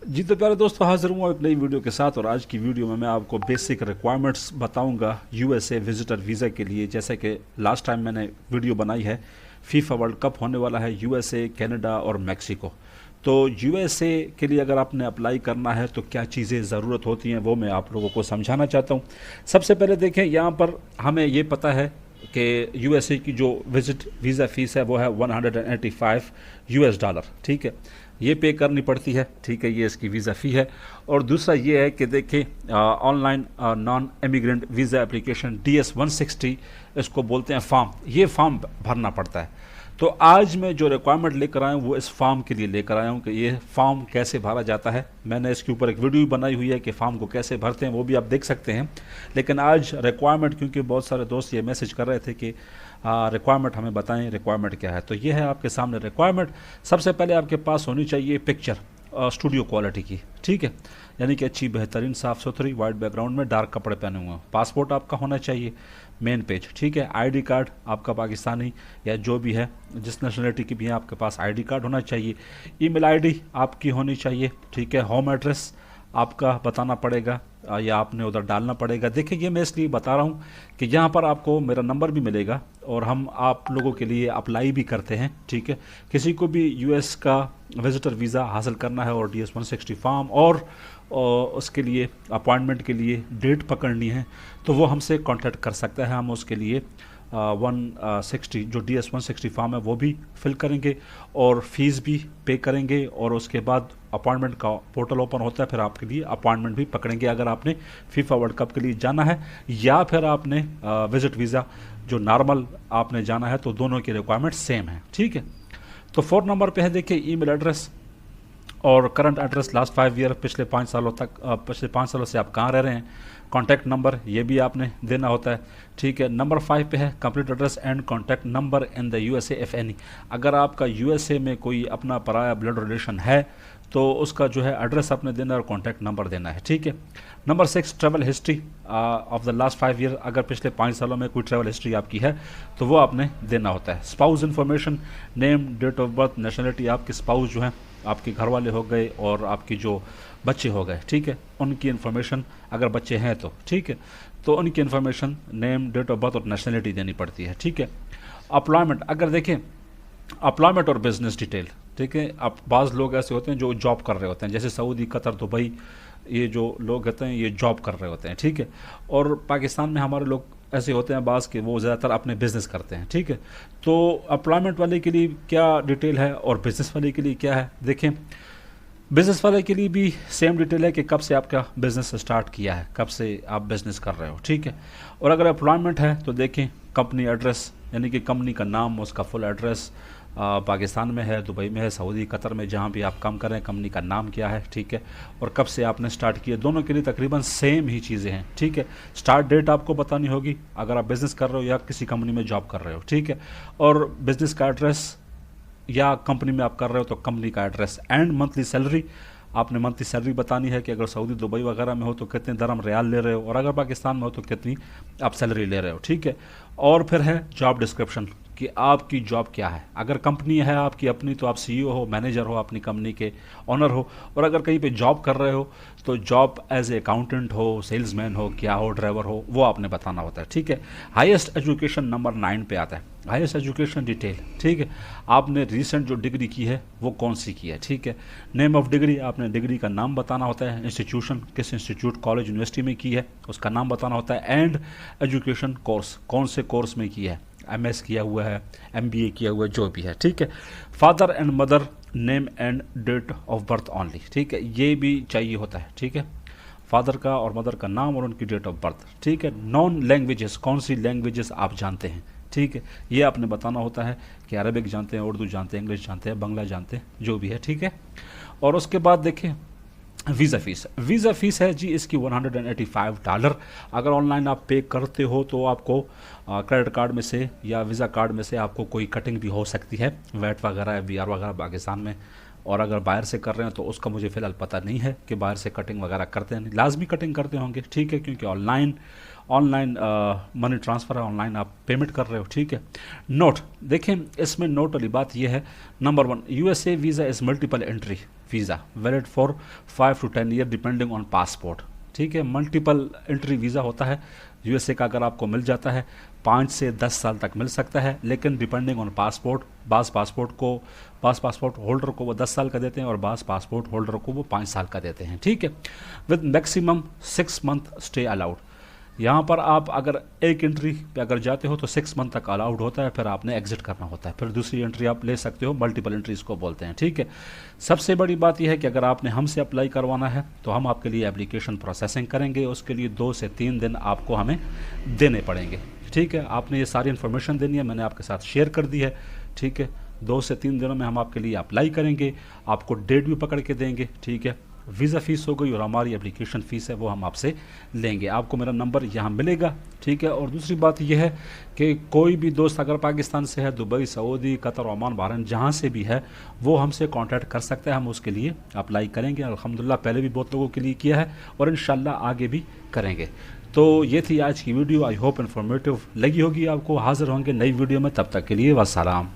जी तो प्यारे दोस्तों, हाजिर हूँ एक नई वीडियो के साथ। और आज की वीडियो में मैं आपको बेसिक रिक्वायरमेंट्स बताऊंगा यूएसए विजिटर वीज़ा के लिए। जैसे कि लास्ट टाइम मैंने वीडियो बनाई है, फीफा वर्ल्ड कप होने वाला है यूएसए, कनाडा और मैक्सिको। तो यूएसए के लिए अगर आपने अप्लाई करना है तो क्या चीज़ें ज़रूरत होती हैं वो मैं आप लोगों को समझाना चाहता हूँ। सबसे पहले देखें, यहाँ पर हमें ये पता है कि यूएसए की जो विजिट वीज़ा फ़ीस है वो है $185। ठीक है, ये पे करनी पड़ती है। ठीक है, ये इसकी वीज़ा फ़ी है। और दूसरा ये है कि देखें, online non immigrant visa application DS-160 इसको बोलते हैं फॉर्म, ये फॉर्म भरना पड़ता है। तो आज मैं जो रिक्वायरमेंट लेकर आया हूँ वो इस फॉर्म के लिए लेकर आया हूँ कि ये फॉर्म कैसे भरा जाता है। मैंने इसके ऊपर एक वीडियो बनाई हुई है कि फॉर्म को कैसे भरते हैं, वो भी आप देख सकते हैं। लेकिन आज रिक्वायरमेंट, क्योंकि बहुत सारे दोस्त ये मैसेज कर रहे थे कि रिक्वायरमेंट हमें बताएं, रिक्वायरमेंट क्या है, तो ये है आपके सामने रिक्वायरमेंट। सबसे पहले आपके पास होनी चाहिए पिक्चर स्टूडियो क्वालिटी की। ठीक है, यानी कि अच्छी बेहतरीन साफ़ सुथरी वाइट बैकग्राउंड में डार्क कपड़े पहने हुए हैं। पासपोर्ट आपका होना चाहिए, मेन पेज। ठीक है, आईडी कार्ड आपका पाकिस्तानी या जो भी है, जिस नेशनलिटी की भी है, आपके पास आईडी कार्ड होना चाहिए। ईमेल आईडी आपकी होनी चाहिए। ठीक है, होम एड्रेस आपका बताना पड़ेगा या आपने उधर डालना पड़ेगा। देखिए, ये मैं इसलिए बता रहा हूँ कि यहाँ पर आपको मेरा नंबर भी मिलेगा और हम आप लोगों के लिए अप्लाई भी करते हैं। ठीक है, किसी को भी यूएस का विजिटर वीज़ा हासिल करना है और DS-160 फॉर्म और उसके लिए अपॉइंटमेंट के लिए डेट पकड़नी है तो वो हमसे कांटेक्ट कर सकता है। हम उसके लिए 160 जो DS-160 फॉर्म है वो भी फिल करेंगे और फीस भी पे करेंगे। और उसके बाद अपॉइंटमेंट का पोर्टल ओपन होता है, फिर आपके लिए अपॉइंटमेंट भी पकड़ेंगे अगर आपने फीफा वर्ल्ड कप के लिए जाना है या फिर आपने विजिट वीज़ा जो नॉर्मल आपने जाना है, तो दोनों की रिक्वायरमेंट सेम है। ठीक है, तो 4 नंबर पे है, देखिए, ईमेल एड्रेस और करंट एड्रेस लास्ट 5 ईयर, पिछले 5 सालों तक, पिछले 5 सालों से आप कहाँ रह रहे हैं। कॉन्टैक्ट नंबर ये भी आपने देना होता है। ठीक है, नंबर 5 पे है complete address and contact number in the USA if any. अगर आपका यूएसए में कोई अपना पराया ब्लड रिलेशन है तो उसका जो है एड्रेस आपने देना है और कॉन्टैक्ट नंबर देना है। ठीक है, number 6 travel history of the last 5 year. अगर पिछले 5 सालों में कोई ट्रैवल हिस्ट्री आपकी है तो वो आपने देना होता है। Spouse information, name, date of birth, nationality, आपके स्पाउस जो हैं आपके घर वाले हो गए और आपकी जो बच्चे हो गए, ठीक है, उनकी इन्फॉर्मेशन, अगर बच्चे हैं तो ठीक है, तो उनकी information, name, date of birth और नेशनलिटी देनी पड़ती है। ठीक है, अप्लॉयमेंट, अगर देखें अप्लॉयमेंट और बिजनेस डिटेल। ठीक है, अब बाज़ लोग ऐसे होते हैं जो जॉब कर रहे होते हैं, जैसे सऊदी, कतर, दुबई, ये जो लोग होते हैं ये जॉब कर रहे होते हैं। ठीक है, और पाकिस्तान में हमारे लोग ऐसे होते हैं बाज़ के वो ज़्यादातर अपने बिज़नेस करते हैं। ठीक है, तो अप्लॉयमेंट वाले के लिए क्या डिटेल है और बिज़नेस वाले के लिए क्या है। देखें, बिज़नेस वाले के लिए भी सेम डिटेल है कि कब से आपका बिज़नेस स्टार्ट किया है, कब से आप बिज़नेस कर रहे हो। ठीक है, और अगर एम्प्लॉयमेंट है तो देखें कंपनी एड्रेस, यानी कि कंपनी का नाम, उसका फुल एड्रेस, पाकिस्तान में है, दुबई में है, सऊदी, कतर में, जहाँ भी आप काम कर रहे हैं, कंपनी का नाम क्या है। ठीक है, और कब से आपने स्टार्ट किया, दोनों के लिए तकरीबन सेम ही चीज़ें हैं। ठीक है, स्टार्ट डेट आपको बतानी होगी अगर आप बिज़नेस कर रहे हो या किसी कंपनी में जॉब कर रहे हो। ठीक है, और बिज़नेस का एड्रेस या कंपनी में आप कर रहे हो तो कंपनी का एड्रेस एंड मंथली सैलरी, आपने मंथली सैलरी बतानी है कि अगर सऊदी, दुबई वगैरह में हो तो कितने दरम रियाल ले रहे हो और अगर पाकिस्तान में हो तो कितनी आप सैलरी ले रहे हो। ठीक है, और फिर है जॉब डिस्क्रिप्शन कि आपकी जॉब क्या है। अगर कंपनी है आपकी अपनी तो आप CEO हो, मैनेजर हो, अपनी कंपनी के ओनर हो, और अगर कहीं पे जॉब कर रहे हो तो जॉब एज ए अकाउंटेंट हो, सेल्समैन हो, क्या हो, ड्राइवर हो, वो आपने बताना होता है। ठीक है, हाईएस्ट एजुकेशन नंबर 9 पे आता है, हाईएस्ट एजुकेशन डिटेल। ठीक है, आपने रिसेंट जो डिग्री की है वो कौन सी की है। ठीक है, नेम ऑफ डिग्री, आपने डिग्री का नाम बताना होता है, इंस्टीट्यूशन, किस इंस्टीट्यूट, कॉलेज, यूनिवर्सिटी में की है उसका नाम बताना होता है, एंड एजुकेशन कोर्स, कौन से कोर्स में की है, MS किया हुआ है, MBA किया हुआ है, जो भी है। ठीक है, father and mother name and date of birth only. ठीक है, ये भी चाहिए होता है। ठीक है, फादर का और मदर का नाम और उनकी डेट ऑफ बर्थ। ठीक है, नॉन लैंग्वेजेस, कौन सी लैंग्वेजेस आप जानते हैं। ठीक है, ये आपने बताना होता है कि अरबिक जानते हैं, उर्दू जानते हैं, इंग्लिश जानते हैं, बंगला जानते हैं, जो भी है। ठीक है, और उसके बाद देखें वीज़ा फ़ीस, वीज़ा फ़ीस है जी इसकी $185। अगर ऑनलाइन आप पे करते हो तो आपको क्रेडिट कार्ड में से या वीज़ा कार्ड में से आपको कोई कटिंग भी हो सकती है, वैट वगैरह, VR वगैरह पाकिस्तान में। और अगर बाहर से कर रहे हैं तो उसका मुझे फ़िलहाल पता नहीं है कि बाहर से कटिंग वगैरह करते हैं, नहीं, लाजमी कटिंग करते होंगे। ठीक है, क्योंकि ऑनलाइन मनी ट्रांसफ़र है, ऑनलाइन आप पेमेंट कर रहे हो। ठीक है, नोट, देखें इसमें नोट वाली बात यह है, number 1, USA visa is multiple entry. Visa valid for 5 to 10 year depending on passport. ठीक है, मल्टीपल एंट्री वीज़ा होता है यूएसए का, अगर आपको मिल जाता है 5 से 10 साल तक मिल सकता है, लेकिन डिपेंडिंग ऑन पासपोर्ट, बास पासपोर्ट होल्डर को वो 10 साल का देते हैं और बास पासपोर्ट होल्डर को वो 5 साल का देते हैं। ठीक है, with maximum 6 month stay allowed. यहाँ पर आप अगर एक एंट्री पे अगर जाते हो तो 6 मंथ तक अलाउड होता है, फिर आपने एग्जिट करना होता है, फिर दूसरी एंट्री आप ले सकते हो, मल्टीपल एंट्रीज को बोलते हैं। ठीक है, सबसे बड़ी बात यह है कि अगर आपने हमसे अप्लाई करवाना है तो हम आपके लिए एप्लीकेशन प्रोसेसिंग करेंगे, उसके लिए 2 से 3 दिन आपको हमें देने पड़ेंगे। ठीक है, आपने ये सारी इन्फॉर्मेशन देनी है, मैंने आपके साथ शेयर कर दी है। ठीक है, 2 से 3 दिनों में हम आपके लिए अप्लाई करेंगे, आपको डेट भी पकड़ के देंगे। ठीक है, वीज़ा फ़ीस हो गई और हमारी एप्लीकेशन फ़ीस है वो हम आपसे लेंगे। आपको मेरा नंबर यहाँ मिलेगा। ठीक है, और दूसरी बात यह है कि कोई भी दोस्त अगर पाकिस्तान से है, Dubai, Saudi, Qatar, Oman, Bahrain, जहाँ से भी है वो हमसे कांटेक्ट कर सकता है, हम उसके लिए अप्लाई करेंगे। अल्हम्दुलिल्लाह पहले भी बहुत लोगों के लिए किया है और इंशाल्लाह आगे भी करेंगे। तो ये थी आज की वीडियो, आई होप इन्फॉर्मेटिव लगी होगी आपको। हाज़िर होंगे नई वीडियो में, तब तक के लिए वस्सलाम।